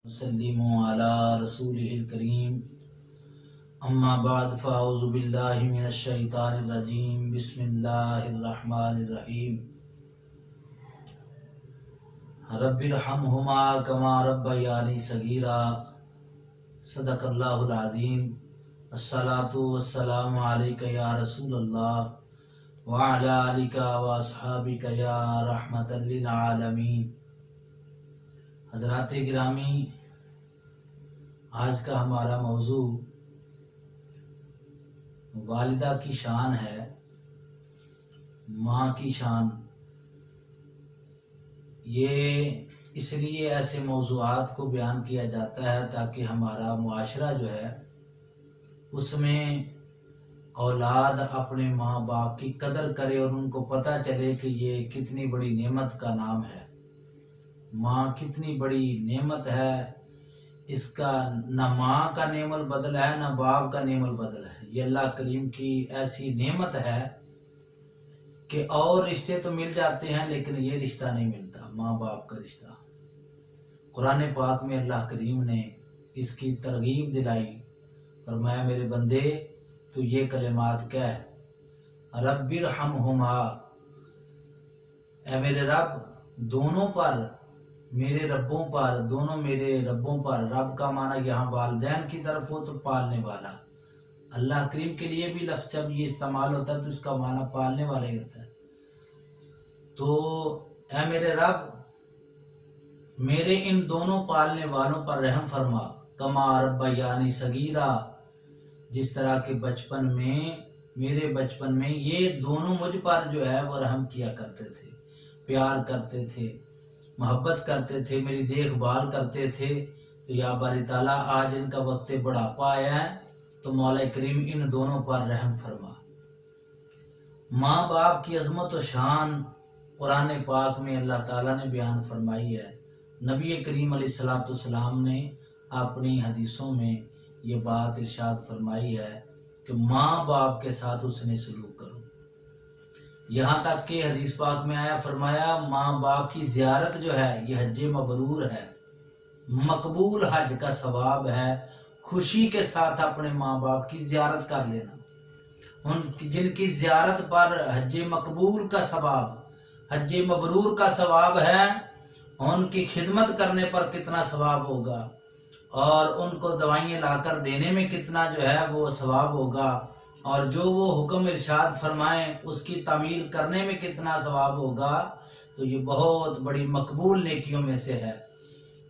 وسلم علی رسولہ الکریم اما بعد فاعوذ باللہ من الشیطان الرجیم بسم اللہ الرحمن الرحیم رب ارحمہما کما ربیانی صغیرا صدق اللہ العظیم الصلاۃ والسلام علیک یا رسول اللہ وعلی آلک واصحابک یا رحمۃ للعالمین۔ حضرات گرامی، آج کا ہمارا موضوع والدہ کی شان ہے، ماں کی شان۔ یہ اس لیے ایسے موضوعات کو بیان کیا جاتا ہے تاکہ ہمارا معاشرہ جو ہے اس میں اولاد اپنے ماں باپ کی قدر کرے اور ان کو پتہ چلے کہ یہ کتنی بڑی نعمت کا نام ہے، ماں کتنی بڑی نعمت ہے۔ اس کا نہ ماں کا نعم البدل ہے نہ باپ کا نعم البدل ہے، یہ اللہ کریم کی ایسی نعمت ہے کہ اور رشتے تو مل جاتے ہیں لیکن یہ رشتہ نہیں ملتا، ماں باپ کا رشتہ۔ قرآن پاک میں اللہ کریم نے اس کی ترغیب دلائی، فرمایا میرے بندے تو یہ کلمات کہہ، رب ارحمہما، اے میرے رب دونوں پر، میرے ربوں پر، دونوں میرے ربوں پر۔ رب کا معنی یہاں والدین کی طرف ہو تو پالنے والا، اللہ کریم کے لیے بھی لفظ جب یہ استعمال ہوتا ہے تو اس کا معنی پالنے والا ہی ہوتا ہے۔ تو اے میرے رب میرے ان دونوں پالنے والوں پر رحم فرما، کما ربیانی صغیرا، جس طرح کے بچپن میں، میرے بچپن میں یہ دونوں مجھ پر جو ہے وہ رحم کیا کرتے تھے، پیار کرتے تھے، محبت کرتے تھے، میری دیکھ بھال کرتے تھے۔ تو یا باری تعالیٰ آج ان کا وقت بڑھاپا آیا ہے تو مولا کریم ان دونوں پر رحم فرما۔ ماں باپ کی عظمت و شان قرآن پاک میں اللہ تعالیٰ نے بیان فرمائی ہے، نبی کریم علیہ الصلوۃ والسلام نے اپنی حدیثوں میں یہ بات ارشاد فرمائی ہے کہ ماں باپ کے ساتھ اس نے سلوک کرو، یہاں تک کہ حدیث پاک میں آیا، فرمایا ماں باپ کی زیارت جو ہے یہ حج مبرور ہے، مقبول حج کا ثواب ہے۔ خوشی کے ساتھ اپنے ماں باپ کی زیارت کر لینا، ان جن کی زیارت پر حج مقبول کا ثواب، حج مبرور کا ثواب ہے، ان کی خدمت کرنے پر کتنا ثواب ہوگا اور ان کو دوائیں لا کر دینے میں کتنا جو ہے وہ ثواب ہوگا، اور جو وہ حکم ارشاد فرمائیں اس کی تعمیل کرنے میں کتنا ثواب ہوگا۔ تو یہ بہت بڑی مقبول نیکیوں میں سے ہے۔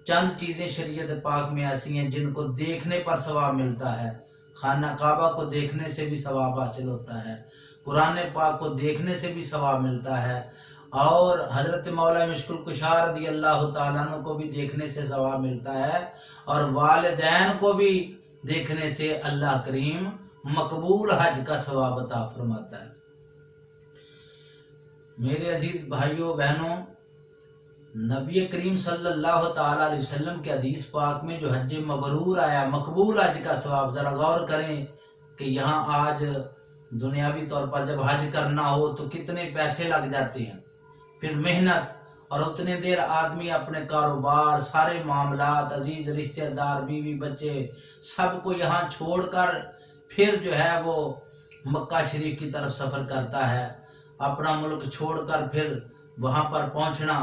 چند چیزیں شریعت پاک میں ایسی ہیں جن کو دیکھنے پر ثواب ملتا ہے، خانہ کعبہ کو دیکھنے سے بھی ثواب حاصل ہوتا ہے، قرآن پاک کو دیکھنے سے بھی ثواب ملتا ہے، اور حضرت مولا مشکل کشا رضی اللہ تعالیٰ عنہ کو بھی دیکھنے سے ثواب ملتا ہے، اور والدین کو بھی دیکھنے سے اللہ کریم مقبول حج کا ثواب عطا فرماتا ہے۔ میرے عزیز بھائیوں بہنوں، نبی کریم صلی اللہ تعالیٰ علیہ وسلم کے حدیث پاک میں جو حج مبرور آیا، مقبول حج کا ثواب، ذرا غور کریں کہ یہاں آج دنیاوی طور پر جب حج کرنا ہو تو کتنے پیسے لگ جاتے ہیں، پھر محنت، اور اتنے دیر آدمی اپنے کاروبار، سارے معاملات، عزیز رشتہ دار، بیوی بچے سب کو یہاں چھوڑ کر پھر جو ہے وہ مکہ شریف کی طرف سفر کرتا ہے، اپنا ملک چھوڑ کر پھر وہاں پر پہنچنا،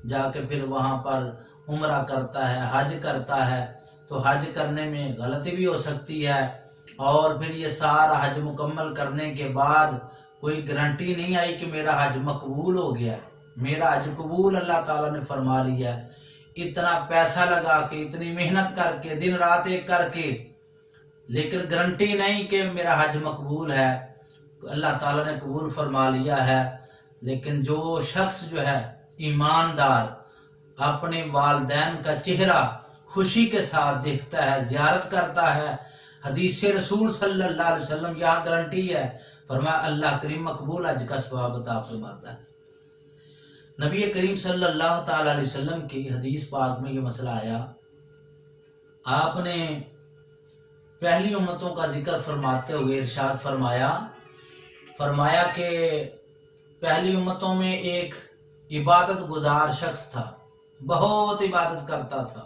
جا کے پھر وہاں پر عمرہ کرتا ہے، حج کرتا ہے۔ تو حج کرنے میں غلطی بھی ہو سکتی ہے، اور پھر یہ سارا حج مکمل کرنے کے بعد کوئی گارنٹی نہیں آئی کہ میرا حج مقبول ہو گیا، میرا حج قبول اللہ تعالیٰ نے فرما لیا ہے۔ اتنا پیسہ لگا کے، اتنی محنت کر کے، دن رات ایک کر کے، لیکن گارنٹی نہیں کہ میرا حج مقبول ہے، اللہ تعالیٰ نے قبول فرما لیا ہے۔ لیکن جو شخص جو ہے ایماندار، اپنے والدین کا چہرہ خوشی کے ساتھ دیکھتا ہے، زیارت کرتا ہے، حدیث رسول صلی اللہ علیہ وسلم یہاں گارنٹی ہے، فرمایا اللہ کریم مقبول حج کا ثواب عطا فرماتا ہے۔ نبی کریم صلی اللہ تعالیٰ علیہ وسلم کی حدیث پاک میں یہ مسئلہ آیا، آپ نے پہلی امتوں کا ذکر فرماتے ہوئے ارشاد فرمایا کہ پہلی امتوں میں ایک عبادت گزار شخص تھا، بہت عبادت کرتا تھا،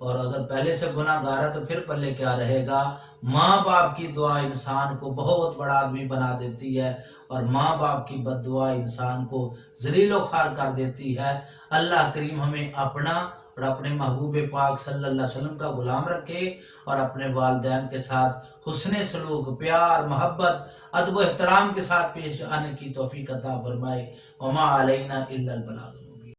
اور اگر پہلے سے گناہ گار ہے تو پھر پلے کیا رہے گا؟ ماں باپ کی دعا انسان کو بہت بڑا آدمی بنا دیتی ہے، اور ماں باپ کی بد دعا انسان کو ذلیل و خوار کر دیتی ہے۔ اللہ کریم ہمیں اپنا اور اپنے محبوب پاک صلی اللہ علیہ وسلم کا غلام رکھے، اور اپنے والدین کے ساتھ حسن سلوک، پیار، محبت، ادب و احترام کے ساتھ پیش آنے کی توفیق عطا فرمائے۔ وما علینا الا البلاغ۔